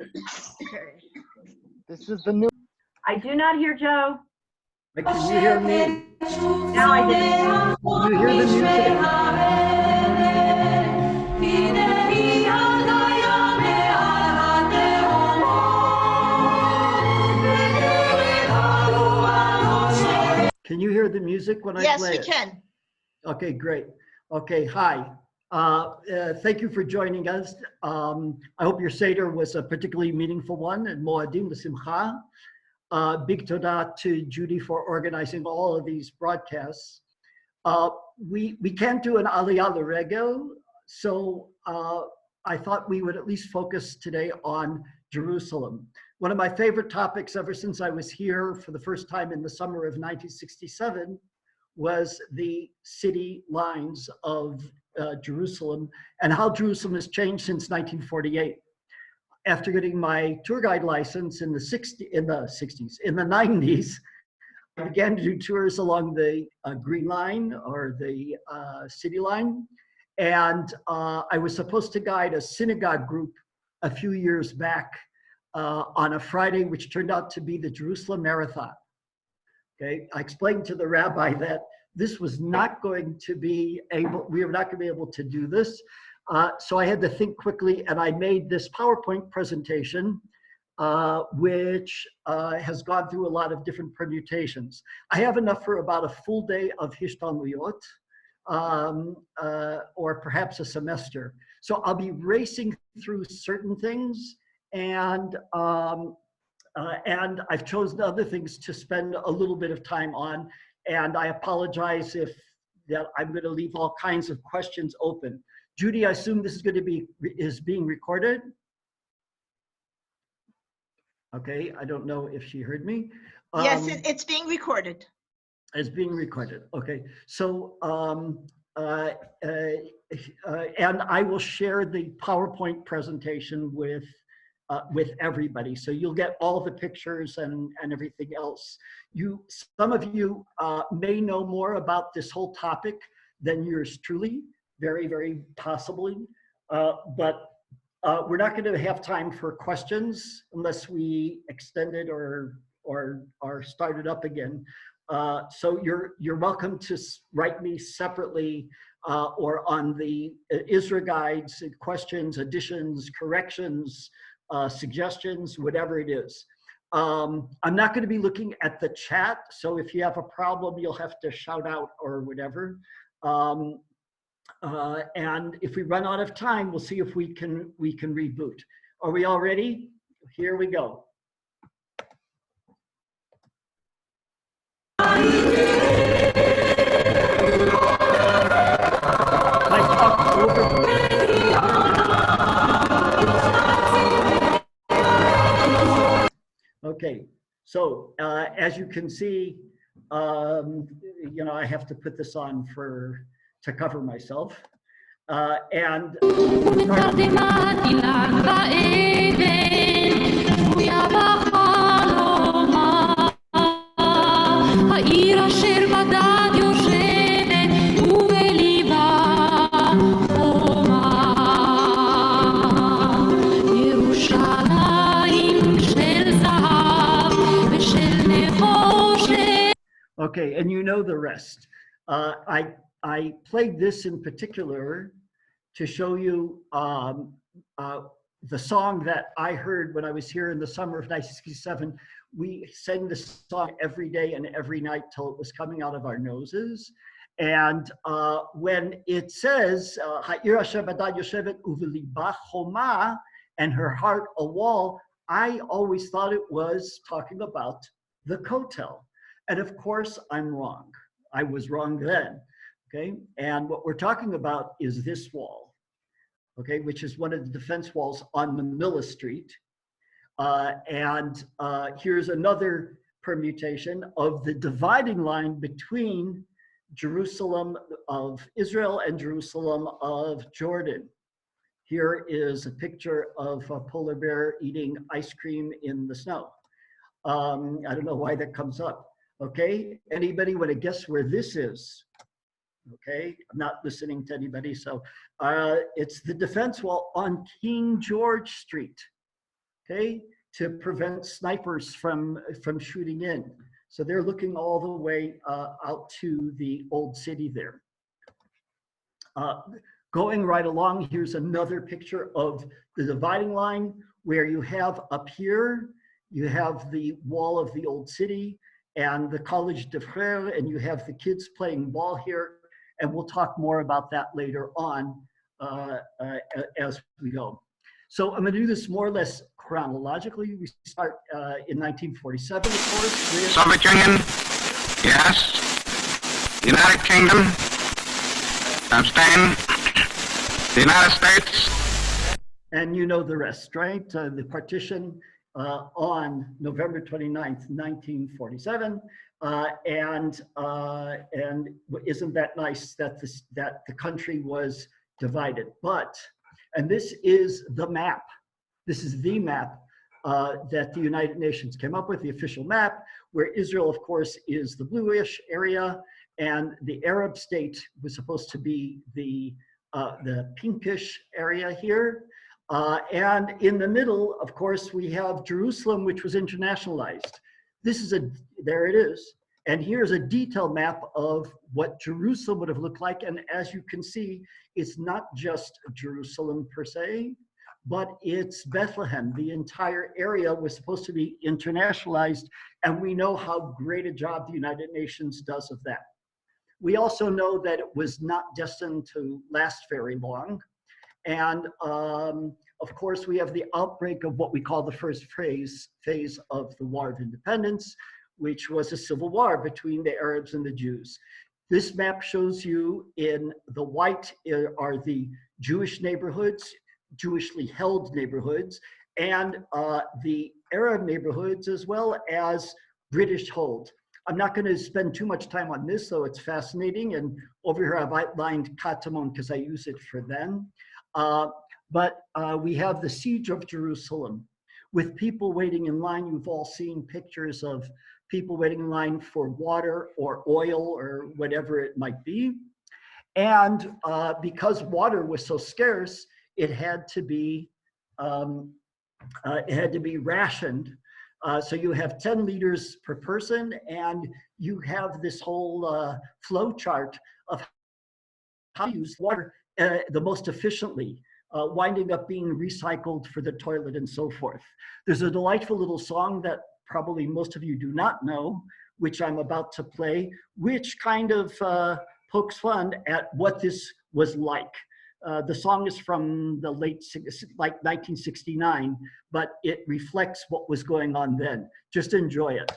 Okay. This is the new. I do not hear Joe. Can you hear me? Now I do. Can you hear the music? Can you hear the music when I play it? Yes, we can. Okay, great. Okay, hi. Thank you for joining us. I hope your Seder was a particularly meaningful one, and Moadim L'Simcha. Big toda to Judy for organizing all of these broadcasts. We can't do an Aliyah L'Regel, so I thought we would at least focus today on Jerusalem. One of my favorite topics ever since I was here for the first time in the summer of 1967 was the city lines of Jerusalem and how Jerusalem has changed since 1948. After getting my tour guide license in the 90s, I began to do tours along the Green Line or the City Line. And I was supposed to guide a synagogue group a few years back on a Friday, which turned out to be the Jerusalem Marathon. Okay, I explained to the rabbi that this was not going to be able, we were not going to be able to do this. So I had to think quickly, and I made this PowerPoint presentation, which has gone through a lot of different permutations. I have enough for about a full day of Hishtalmuyot, or perhaps a semester. So I'll be racing through certain things, and I've chosen other things to spend a little bit of time on. And I apologize if that I'm going to leave all kinds of questions open. Judy, I assume this is going to be being recorded. Okay, I don't know if she heard me. Yes, it's being recorded. It's being recorded. Okay, so and I will share the PowerPoint presentation with everybody, so you'll get all the pictures and everything else. Some of you may know more about this whole topic than yours truly, very, very possibly, but we're not going to have time for questions unless we extend it or start it up again. So you're welcome to write me separately or on the ISRA guides, questions, additions, corrections, suggestions, whatever it is. I'm not going to be looking at the chat, so if you have a problem, you'll have to shout out or whatever. And if we run out of time, we'll see if we can reboot. Are we all ready? Here we go. Okay, so as you can see, you know, I have to put this on to cover myself. And okay, and you know the rest. I played this in particular to show you the song that I heard when I was here in the summer of 1967. We sang this song every day and every night till it was coming out of our noses. And when it says, "Ha'ir asher badad yoshevet uvelibah choma," and her heart a wall, I always thought it was talking about the Kotel. And of course, I'm wrong. I was wrong then. Okay, and what we're talking about is this wall, okay, which is one of the defense walls on Manila Street. And here's another permutation of the dividing line between Jerusalem of Israel and Jerusalem of Jordan. Here is a picture of a polar bear eating ice cream in the snow. I don't know why that comes up. Okay, anybody want to guess where this is? Okay, I'm not listening to anybody. So it's the defense wall on King George Street. okay, to prevent snipers from shooting in. So they're looking all the way out to the old city there. Going right along, here's another picture of the dividing line where you have up here, you have the wall of the old city and the Collège de Frères, and you have the kids playing ball here. And we'll talk more about that later on as we go. So I'm going to do this more or less chronologically. We start in 1947, of course. With Soviet Union, yes. United Kingdom, abstain. The United States. And you know the rest, right? The partition on November 29th, 1947. And isn't that nice that the country was divided? But, and this is the map. This is the map that the United Nations came up with, the official map, where Israel, of course, is the bluish area, and the Arab state was supposed to be the pinkish area here. And in the middle, of course, we have Jerusalem, which was internationalized. This is there it is. And here's a detailed map of what Jerusalem would have looked like. And as you can see, it's not just Jerusalem per se, but it's Bethlehem. The entire area was supposed to be internationalized. And we know how great a job the United Nations does of that. We also know that it was not destined to last very long. And of course, we have the outbreak of what we call the first phase of the War of Independence, which was a civil war between the Arabs and the Jews. This map shows you in the white are the Jewish neighborhoods, Jewishly held neighborhoods, and the Arab neighborhoods, as well as British hold. I'm not going to spend too much time on this, though it's fascinating. And over here, I've outlined Katamon because I use it for them. But we have the siege of Jerusalem with people waiting in line. You've all seen pictures of people waiting in line for water or oil or whatever it might be. And because water was so scarce, it had to be rationed. So you have 10 liters per person, and you have this whole flow chart of how to use water the most efficiently, winding up being recycled for the toilet and so forth. There's a delightful little song that probably most of you do not know, which I'm about to play, which kind of pokes fun at what this was like. The song is from the late, like 1969, but it reflects what was going on then. Just enjoy it.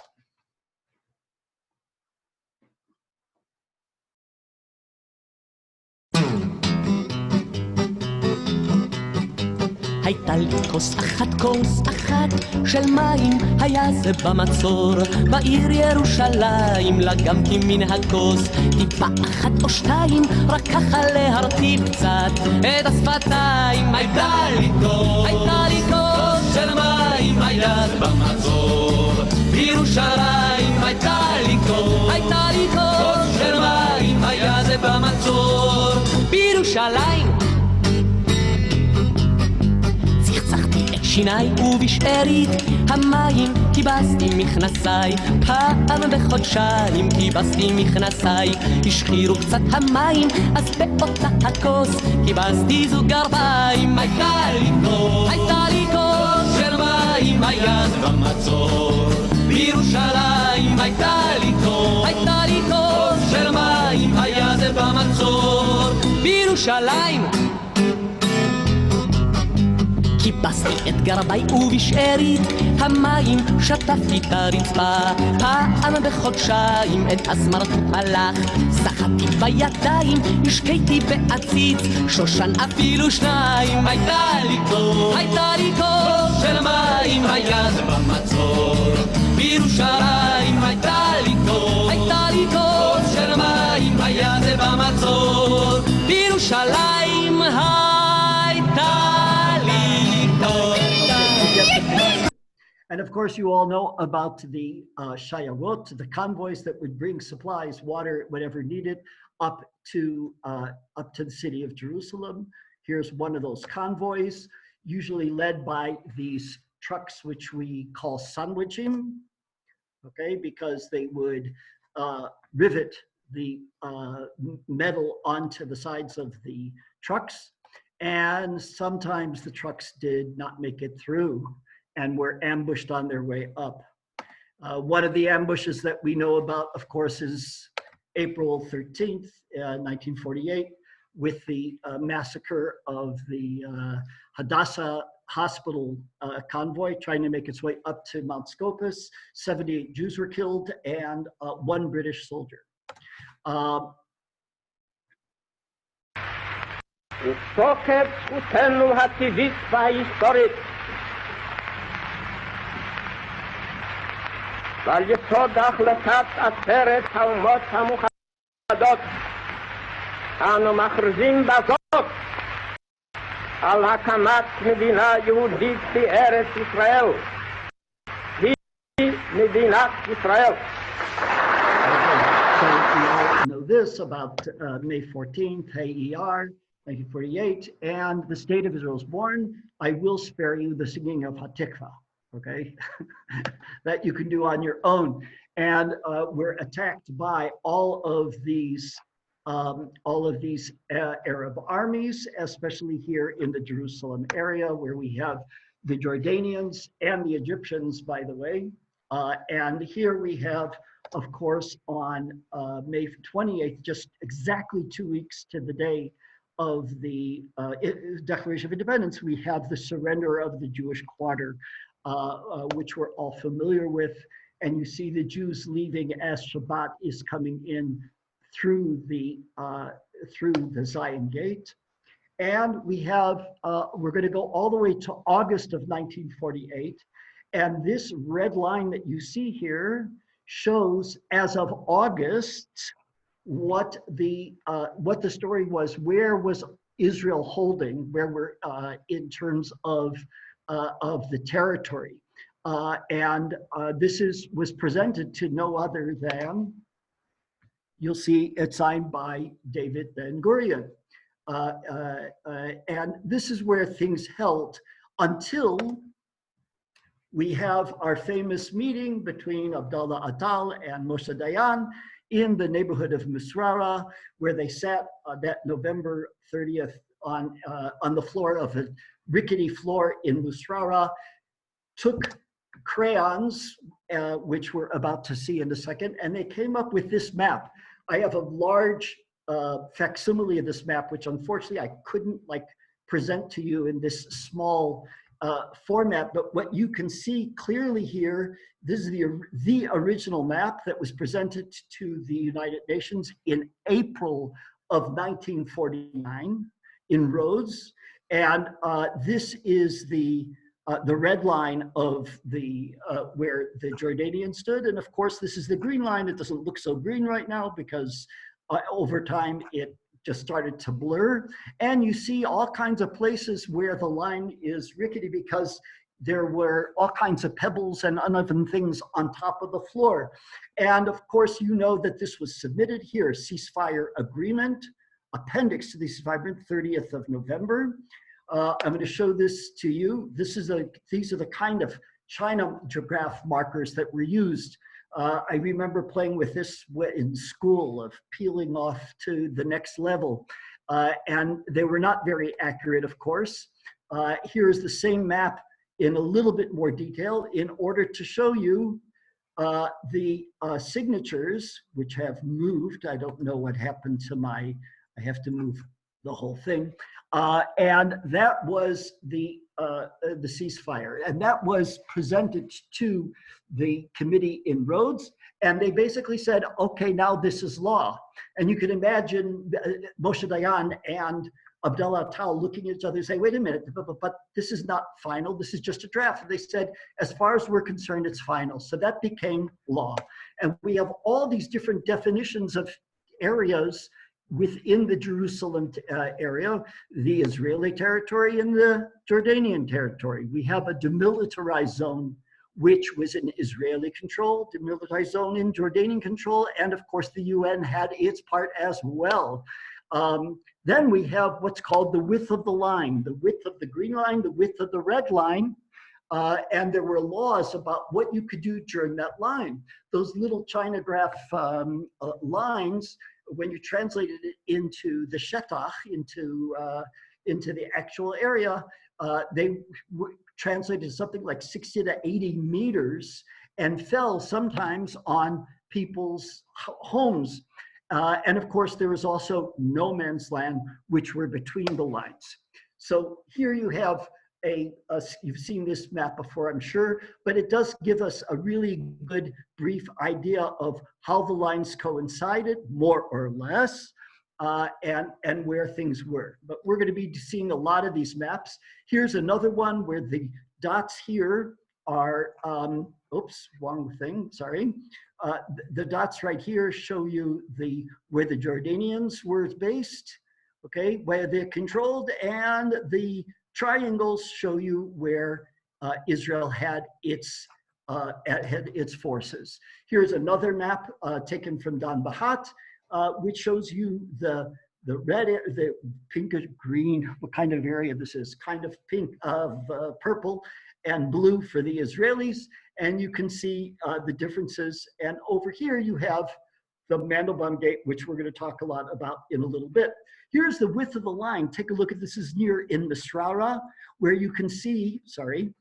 הייתה לי כוס אחת של מים, היה זה במצור, בעיר ירושלים, לגמתי מן הכוס, טיפה אחת או שתיים, רק ככה להרטיב קצת את השפתיים. הייתה לי כוס של מים, היה זה במצור, בירושלים. הייתה לי כוס של מים, היה זה במצור, בירושלים. שיניי ובשארית המים כיבסתי מכנסיי, פעם בחודשיים כיבסתי מכנסיי, השחירו קצת המים אז באותה הכוס כיבסתי זוג גרביים. הייתה לי כוס של מים, היה זה במצור, בירושלים. הייתה לי כוס של מים, היה זה במצור, בירושלים. כיבסתי את גרביי ובשארית המים שטפתי את הרצפה, פעם בחודשיים את הסמרטוט הלך סחטתי בידיים, השקיתי בעציץ שושן אפילו שניים. הייתה לי כוס של מים, היה זה במצור, בירושלים. הייתה לי כוס של מים, היה זה במצור, בירושלים. And of course, you all know about the shayarot, the convoys that would bring supplies, water, whatever needed, up to the city of Jerusalem. Here's one of those convoys, usually led by these trucks, which we call sandwichim, okay, because they would rivet the metal onto the sides of the trucks. And sometimes the trucks did not make it through and were ambushed on their way up. One of the ambushes that we know about, of course, is April 13th, 1948, with the massacre of the Hadassah Hospital convoy trying to make its way up to Mount Scopus. 78 Jews were killed and 1 British soldier. ותוקף זכותנו הטבעית וההיסטורית ועל יסוד החלטת עצרת האומות המאוחדות אנו מכריזים בזאת על הקמת מדינה יהודית בארץ ישראל. היא מדינת ישראל. So we all know this about May 14th, HER, 1948, and the state of Israel is born. I will spare you the singing of Hatikva, okay, that you can do on your own. And we're attacked by all of these Arab armies, especially here in the Jerusalem area, where we have the Jordanians and the Egyptians, by the way. And here we have, of course, on May 28th, just exactly 2 weeks to the day of the Declaration of Independence, we have the surrender of the Jewish quarter, which we're all familiar with. And you see the Jews leaving as Shabbat is coming in through the Zion Gate. And we have, we're going to go all the way to August of 1948. And this red line that you see here shows, as of August, what the story was. Where was Israel holding? Where we're in terms of the territory? This was presented to no other than, you'll see it's signed by David Ben-Gurion. And this is where things held until we have our famous meeting between Abdallah Atal and Moshe Dayan in the neighborhood of Misrara, where they sat that November 30th on the floor of a rickety floor in Misrara, took crayons, which we're about to see in a second, and they came up with this map. I have a large facsimile of this map, which unfortunately I couldn't present to you in this small format, but what you can see clearly here, this is the original map that was presented to the United Nations in April of 1949 in Rhodes, and this is the red line of where the Jordanians stood, and of course this is the green line. It doesn't look so green right now because over time it just started to blur. And you see all kinds of places where the line is rickety because there were all kinds of pebbles and uneven things on top of the floor. And of course, you know that this was submitted here, ceasefire agreement, appendix to the ceasefire agreement, 30th of November. I'm going to show this to you. These are the kind of China graph markers that were used. I remember playing with this in school, of peeling off to the next level. And they were not very accurate, of course. Here's the same map in a little bit more detail in order to show you the signatures, which have moved. I don't know what happened to I have to move the whole thing. And that was the ceasefire. And that was presented to the committee in Rhodes. And they basically said, okay, now this is law. And you can imagine Moshe Dayan and Abdallah Atal looking at each other and saying, wait a minute, but this is not final. This is just a draft. And they said, as far as we're concerned, it's final. So that became law. And we have all these different definitions of areas within the Jerusalem area, the Israeli territory and the Jordanian territory. We have a demilitarized zone, which was in Israeli control, demilitarized zone in Jordanian control, and of course the UN had its part as well. Then we have what's called the width of the line, the width of the green line, the width of the red line. And there were laws about what you could do during that line. Those little Chinograph lines, when you translated it into the shetach, into the actual area, they translated something like 60 to 80 meters and fell sometimes on people's homes. And of course, there was also no man's land, which were between the lines. So here you have you've seen this map before, I'm sure, but it does give us a really good brief idea of how the lines coincided, more or less, and where things were. But we're going to be seeing a lot of these maps. Here's another one where the dots here are, oops, wrong thing, sorry. The dots right here show you where the Jordanians were based, okay, where they're controlled, and the triangles show you where Israel had its forces. Here's another map taken from Dan Bahat, which shows you the red, the pinkish green, what kind of area this is, kind of pink, purple and blue for the Israelis. And you can see the differences. And over here you have the Mandelbaum Gate, which we're going to talk a lot about in a little bit. Here's the width of the line. Take a look at this. Is near in Misrara, where you can see, sorry,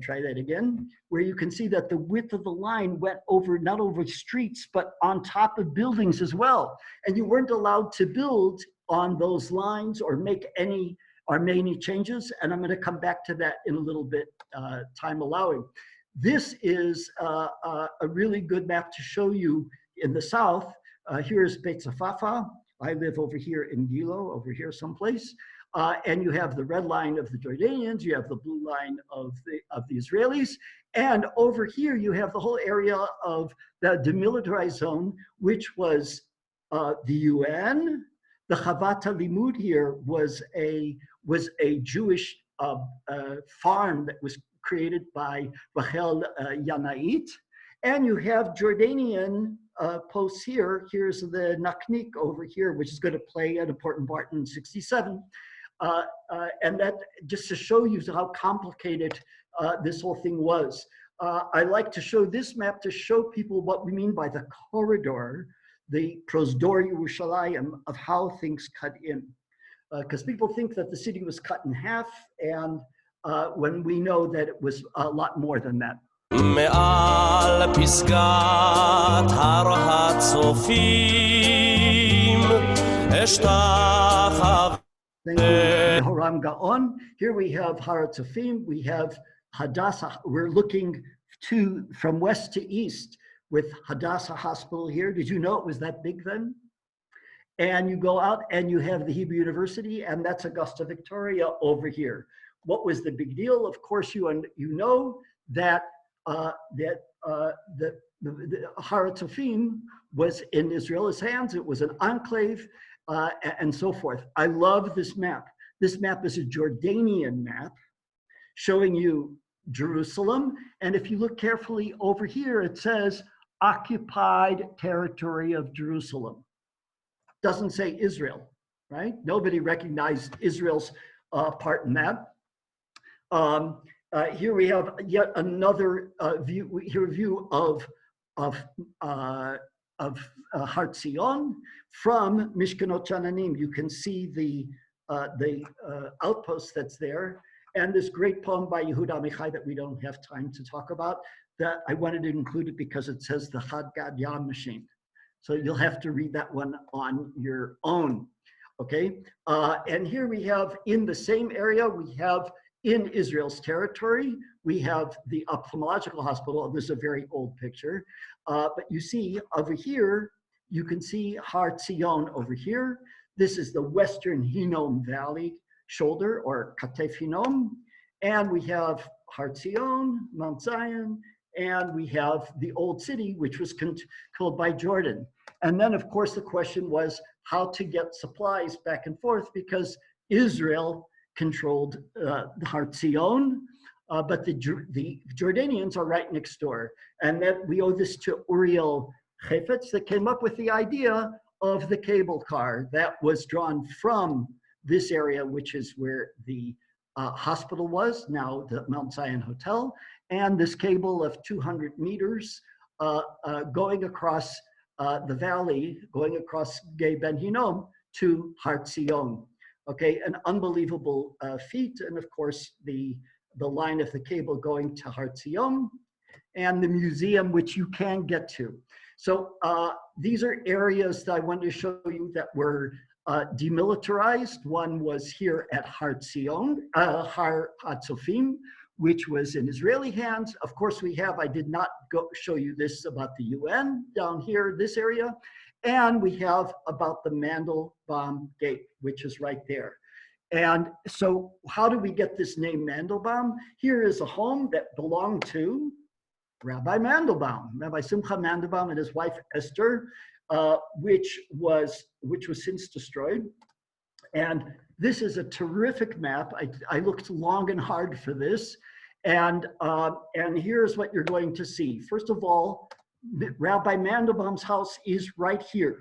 try that again, where you can see that the width of the line went over, not over streets, but on top of buildings as well. And you weren't allowed to build on those lines or make any changes. And I'm going to come back to that in a little bit, time allowing. This is a really good map to show you in the south. Here's Beit Zafafa. I live over here in Gilo, over here someplace. And you have the red line of the Jordanians, you have the blue line of the Israelis, and over here you have the whole area of the demilitarized zone, which was the UN. The Chavata Limud here was a Jewish farm that was created by Rachel Yanait. And you have Jordanian posts here. Here's the Naknik over here, which is going to play an important part in 67. And that just to show you how complicated this whole thing was. I like to show this map to show people what we mean by the corridor, the Prosdor Yerushalayim, of how things cut in. Because people think that the city was cut in half, and when we know that it was a lot more than that. מעל פסגת הר הצופים אשתחווה. Horam Gaon. Here we have Har Tzofim, we have Hadassah. We're looking from west to east with Hadassah Hospital here. Did you know it was that big then? And you go out and you have the Hebrew University, and that's Augusta Victoria over here. What was the big deal? Of course, you know that the Har Tzofim was in Israel's hands. It was an enclave. And so forth. I love this map. This map is a Jordanian map showing you Jerusalem. And if you look carefully over here, it says occupied territory of Jerusalem. Doesn't say Israel, right? Nobody recognized Israel's part in that. Here we have yet another view of Har Zion from Mishkanot Shananim. You can see the outpost that's there, and this great poem by Yehuda Amichai that we don't have time to talk about, that I wanted to include it because it says the Had Gad Yam machine. So you'll have to read that one on your own, okay? And here we have, in the same area, we have in Israel's territory, we have the ophthalmological hospital. This is a very old picture. But you see over here, you can see Har Zion over here. This is the Western Hinnom Valley shoulder, or Katef Hinnom. And we have Har Zion, Mount Zion, and we have the old city, which was controlled by Jordan. And then, of course, the question was how to get supplies back and forth, because Israel controlled Har Zion, but the Jordanians are right next door. And that we owe this to Uriel Chefetz, that came up with the idea of the cable car that was drawn from this area, which is where the hospital was, now the Mount Zion Hotel, and this cable of 200 meters going across the valley, going across Gay Ben Hinnom to Har Zion. Okay, an unbelievable feat, and of course the line of the cable going to Har Zion, and the museum, which you can get to. So these are areas that I wanted to show you that were demilitarized. One was here at Har Zion, Har Hatzofim, which was in Israeli hands. Of course, we have, I did not show you this about the UN down here, this area. And we have about the Mandelbaum Gate, which is right there. And so how do we get this name Mandelbaum? Here is a home that belonged to Rabbi Mandelbaum, Rabbi Simcha Mandelbaum and his wife Esther, which was since destroyed. And this is a terrific map. I looked long and hard for this. And here's what you're going to see. First of all, Rabbi Mandelbaum's house is right here,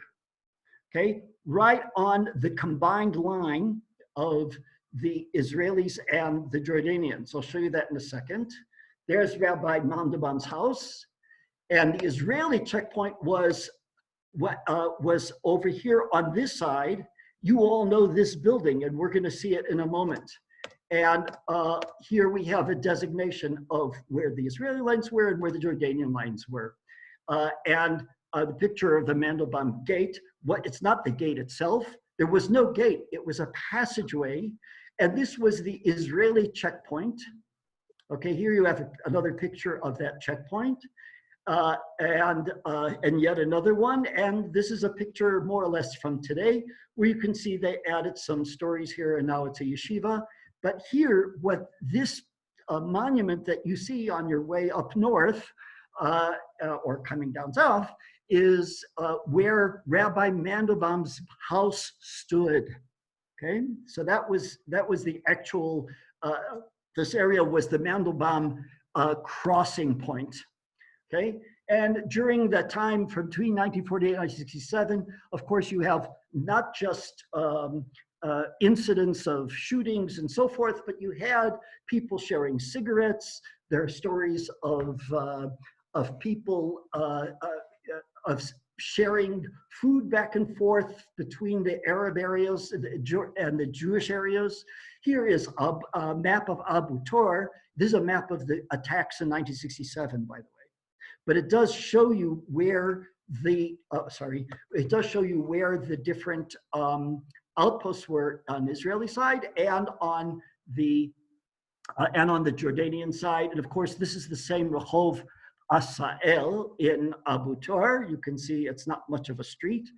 okay? Right on the combined line of the Israelis and the Jordanians. I'll show you that in a second. There's Rabbi Mandelbaum's house. And the Israeli checkpoint was over here on this side. You all know this building, and we're gonna see it in a moment. And here we have a designation of where the Israeli lines were and where the Jordanian lines were. And the picture of the Mandelbaum gate, it's not the gate itself. There was no gate, it was a passageway. And this was the Israeli checkpoint. Okay, here you have another picture of that checkpoint. And yet another one. And this is a picture more or less from today, where you can see they added some stories here, and now it's a yeshiva. But here, what this monument that you see on your way up north, or coming down south, is where Rabbi Mandelbaum's house stood. Okay, so that was the actual, this area was the Mandelbaum crossing point. Okay, and during that time from between 1948 and 1967, of course, you have not just incidents of shootings and so forth, but you had people sharing cigarettes. There are stories of people of sharing food back and forth between the Arab areas and the Jewish areas. Here is a map of Abu Tor. This is a map of the attacks in 1967, by the way. But it does show you where the, it does show you where the different outposts were on the Israeli side and on the Jordanian side. And of course, this is the same Rehov Asael in Abu Tor. You can see it's not much of a street.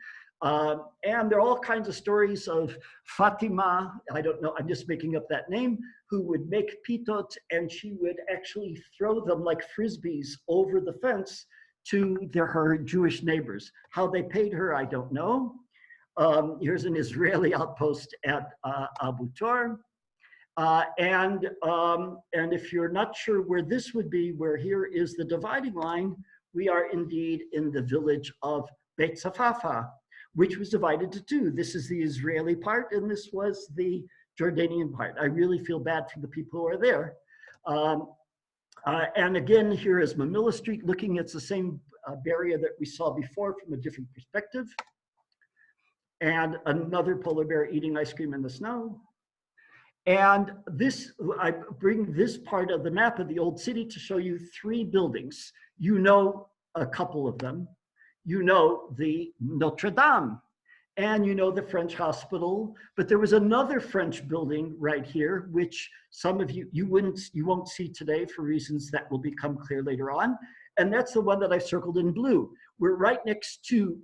And there are all kinds of stories of Fatima, I don't know, I'm just making up that name, who would make pitot, and she would actually throw them like frisbees over the fence to her Jewish neighbors. How they paid her, I don't know. Here's an Israeli outpost at Abu Tor. And if you're not sure where this would be, where here is the dividing line, we are indeed in the village of Beit Safafa, which was divided to two. This is the Israeli part, and this was the Jordanian part. I really feel bad for the people who are there. And again, here is Mamilla Street, looking at the same barrier that we saw before from a different perspective. And another polar bear eating ice cream in the snow. And this, I bring this part of the map of the old city to show you three buildings. You know a couple of them. You know the Notre Dame, and you know the French hospital, but there was another French building right here, which some of you won't see today for reasons that will become clear later on. And that's the one that I circled in blue. We're right next to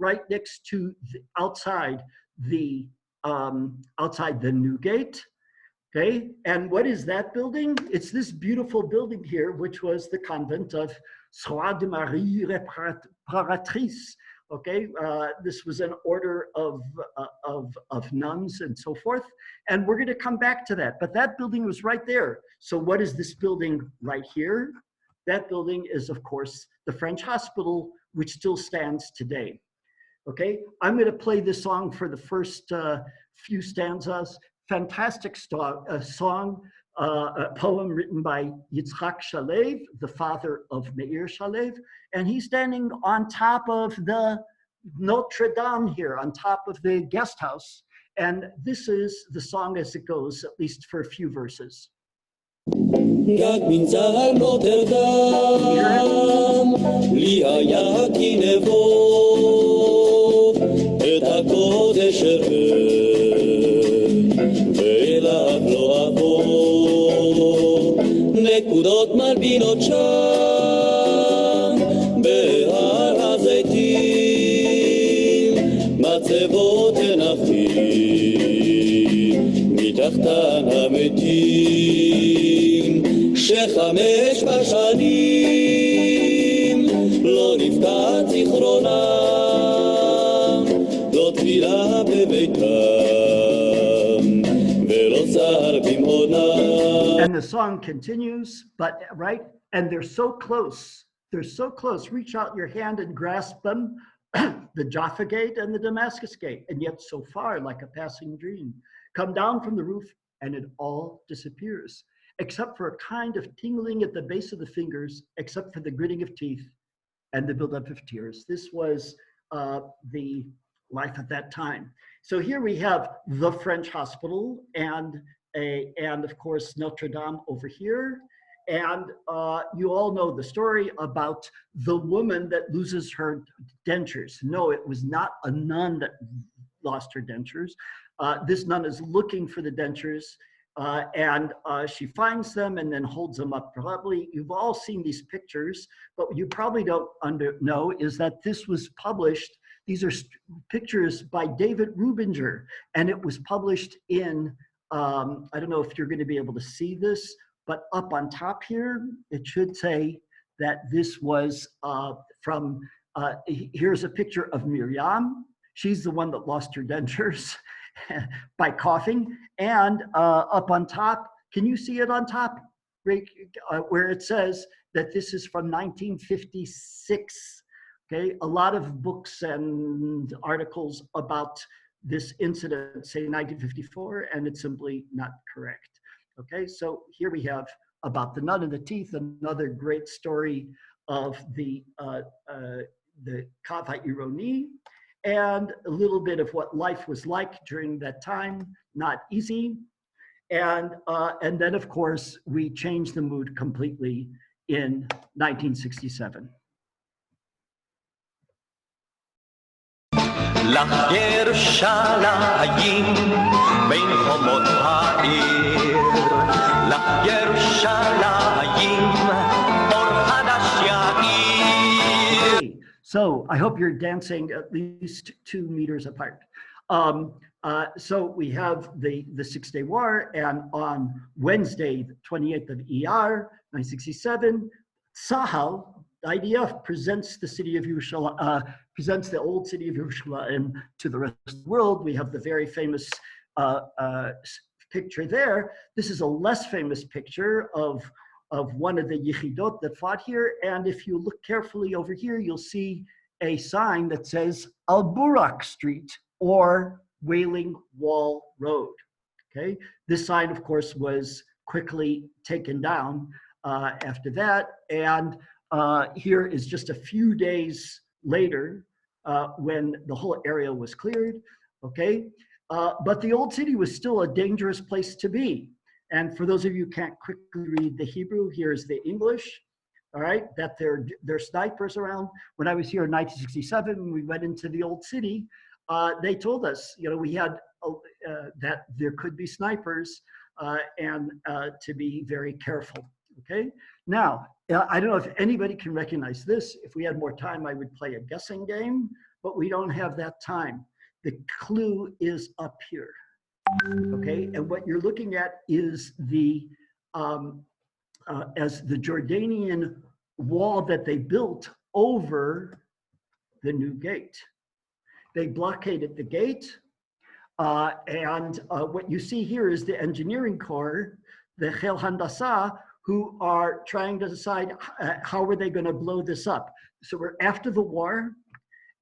outside the new gate. Okay, and what is that building? It's this beautiful building here, which was the convent of Soie de Marie Réparatrice. Okay, this was an order of nuns and so forth. And we're gonna come back to that, but that building was right there. So what is this building right here? That building is, of course, the French hospital, which still stands today. Okay, I'm gonna play this song for the first few stanzas. Fantastic song a poem written by Yitzhak Shalev, the father of Meir Shalev, and he's standing on top of the Notre Dame here, on top of the guest house. And this is the song as it goes, at least for a few verses. גג מנזר נוטרדם, לי היה כי נבוא את הקודש ואליו לא אבוא. נקודות מלבינות שם בהר הזיתים, מצבות הנחים מתחתן המתים. שחמש בשנים לא נפקד זיכרונם, לא תפילה בביתם ולא זר במעונם. And the song continues, but right, and they're so close. They're so close. Reach out your hand and grasp them, the Jaffa Gate and the Damascus Gate, and yet so far, like a passing dream. Come down from the roof, and it all disappears, except for a kind of tingling at the base of the fingers, except for the gritting of teeth and the buildup of tears. This was the life at that time. So here we have the French hospital and of course Notre Dame over here. And you all know the story about the woman that loses her dentures. No, it was not a nun that lost her dentures. This nun is looking for the dentures. And she finds them and then holds them up. Probably you've all seen these pictures, but what you probably don't know is that this was published. These are pictures by David Rubinger, and it was published in, I don't know if you're going to be able to see this, but up on top here, it should say that this was from, here's a picture of Miriam. She's the one that lost her dentures by coughing. And up on top, can you see it on top, where it says that this is from 1956? Okay, a lot of books and articles about this incident say 1954, and it's simply not correct. Okay, so here we have about the nun and the teeth, another great story of the Kava Ironi, and a little bit of what life was like during that time, not easy. And then, of course, we changed the mood completely in 1967. לך ירושלים בין חומות העיר, לך ירושלים אור חדש יאיר. So I hope you're dancing at least 2 meters apart. So we have the 6-day war, and on Wednesday, the 28th of ER, 1967, Tzahal, the IDF presents the city of Yerushalayim, presents the old city of Yerushalayim to the rest of the world. We have the very famous picture there. This is a less famous picture of one of the Yechidot that fought here. And if you look carefully over here, you'll see a sign that says Al Burak Street or Wailing Wall Road. Okay, this sign, of course, was quickly taken down after that. And here is just a few days later when the whole area was cleared. Okay, but the old city was still a dangerous place to be. And for those of you who can't quickly read the Hebrew, here's the English. All right, that there are snipers around. When I was here in 1967, when we went into the old city, they told us, you know, we had that there could be snipers and to be very careful. Okay, now I don't know if anybody can recognize this. If we had more time, I would play a guessing game, but we don't have that time. The clue is up here. Okay, and what you're looking at is the as the Jordanian wall that they built over the new gate. They blockaded the gate, and what you see here is the engineering corps, the Chel Handasa, who are trying to decide how are they going to blow this up. So we're after the war,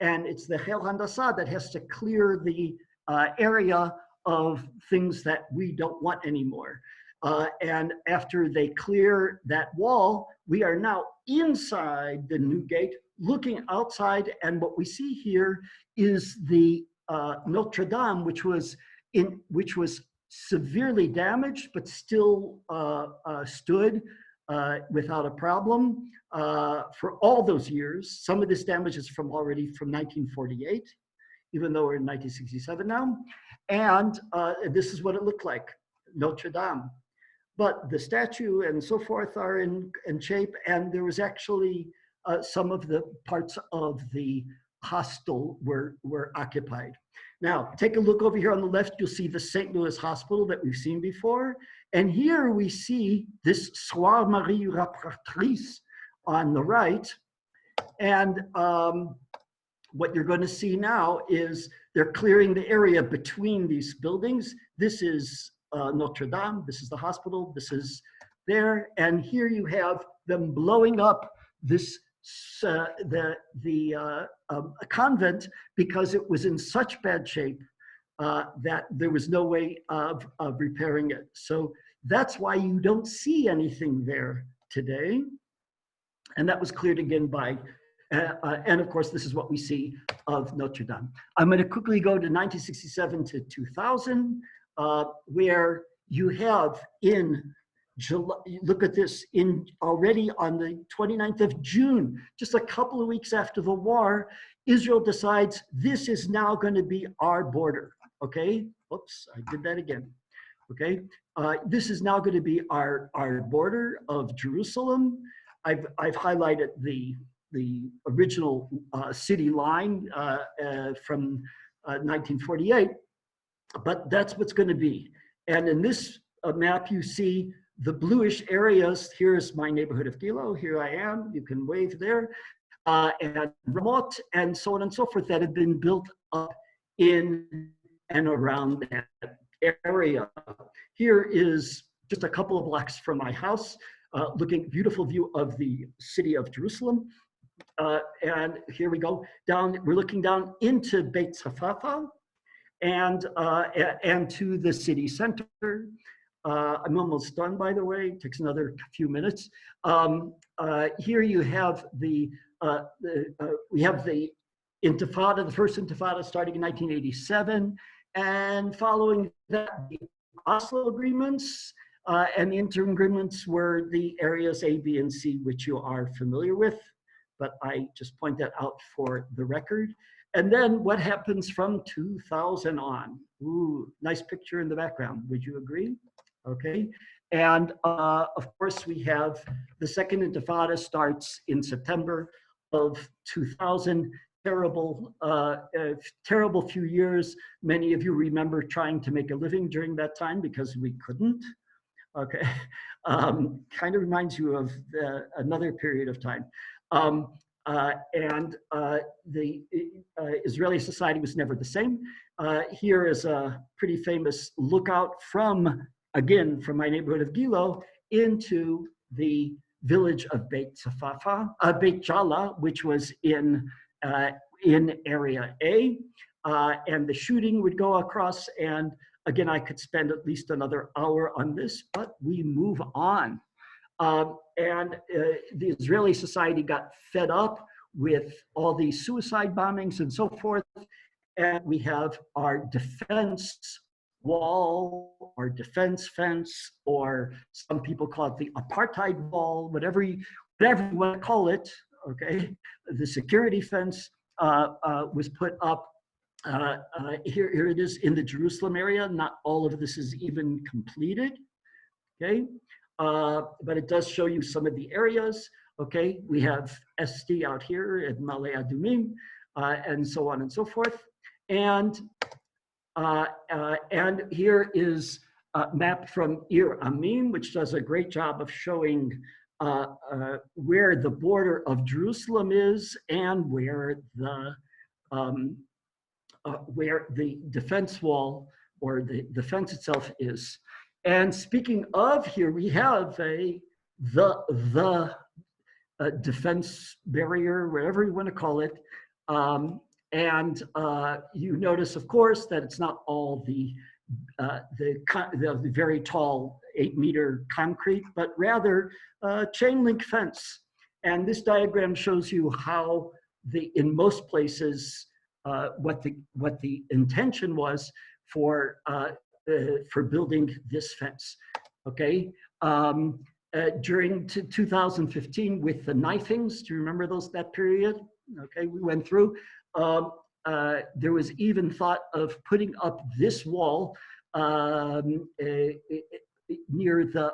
and it's the Chel Handasa that has to clear the area of things that we don't want anymore. And after they clear that wall, we are now inside the new gate, looking outside. And what we see here is the Notre Dame, which was severely damaged, but still stood without a problem for all those years. Some of this damage is already from 1948, even though we're in 1967 now. And this is what it looked like, Notre Dame. But the statue and so forth are in shape, and there was actually some of the parts of the hostel were occupied. Now, take a look over here on the left, you'll see the St. Louis Hospital that we've seen before. And here we see this Soir Marie Rapportrice on the right. And what you're going to see now is they're clearing the area between these buildings. This is Notre Dame, this is the hospital, this is there. And here you have them blowing up this convent because it was in such bad shape that there was no way of repairing it. So that's why you don't see anything there today. And that was cleared again by, and of course, this is what we see of Notre Dame. I'm going to quickly go to 1967 to 2000, where you have in July, look at this, already on the 29th of June, just a couple of weeks after the war, Israel decides this is now going to be our border, okay? Oops, I did that again, okay? This is now going to be our border of Jerusalem. I've highlighted the original city line from 1948, but that's what's going to be. And in this map, you see the bluish areas. Here's my neighborhood of Gilo. Here I am. You can wave there. And Ramot and so on and so forth that have been built up in and around that area. Here is just a couple of blocks from my house, beautiful view of the city of Jerusalem. And here we go down. We're looking down into Beit Safafa and to the city center. I'm almost done, by the way. It takes another few minutes. Here you have we have the Intifada, the first Intifada, starting in 1987, and following that, the Oslo agreements, and the interim agreements were the areas A, B, and C, which you are familiar with, but I just point that out for the record. And then what happens from 2000 on? Ooh, nice picture in the background. Would you agree? Okay. And of course, we have the second Intifada starts in September of 2000. Terrible, terrible few years. Many of you remember trying to make a living during that time because we couldn't. Okay. Kind of reminds you of another period of time. The Israeli society was never the same. Here is a pretty famous lookout from my neighborhood of Gilo into the village of Beit Jala, which was in area A. And the shooting would go across. And again, I could spend at least another hour on this, but we move on. The Israeli society got fed up with all these suicide bombings and so forth. And we have our defense wall or defense fence, or some people call it the apartheid wall, whatever you want to call it, okay? The security fence was put up. Here it is in the Jerusalem area. Not all of this is even completed, okay? But it does show you some of the areas, okay? We have ST out here at Male Adumim, and so on and so forth. And here is a map from Ir Amin, which does a great job of showing where the border of Jerusalem is and where the defense wall or the fence itself is. And speaking of, here we have the defense barrier, whatever you want to call it. You notice, of course, that it's not all the very tall 8-meter concrete, but rather chain link fence. And this diagram shows you how in most places, what the intention was for building this fence. Okay. During 2015 with the knifings, do you remember that period? Okay, we went through. There was even thought of putting up this wall near to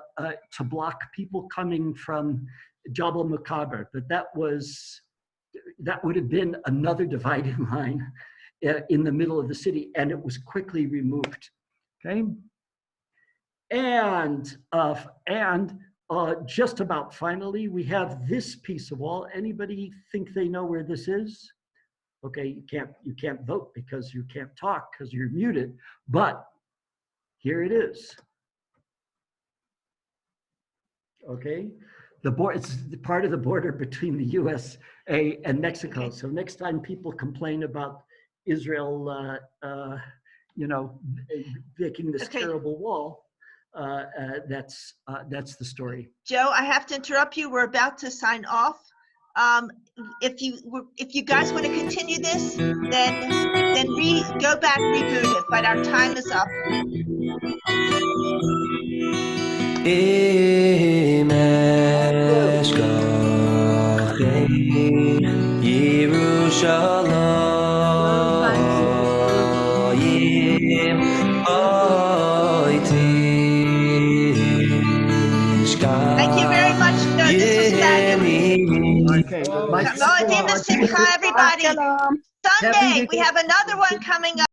block people coming from Jabal Makaber, but that would have been another dividing line in the middle of the city, and it was quickly removed. Okay, and just about finally, we have this piece of wall. Anybody think they know where this is? Okay, you can't vote because you can't talk because you're muted, but here it is. Okay, it's part of the border between the USA and Mexico. Okay. So next time people complain about Israel, making this terrible wall, that's the story. Joe, I have to interrupt you. We're about to sign off. If you guys want to continue this, then go back, reboot it. But our time is up. Thank you very much. No, this was fabulous. Okay, Moedim L'Simcha, everybody. Sunday, we have another one coming up.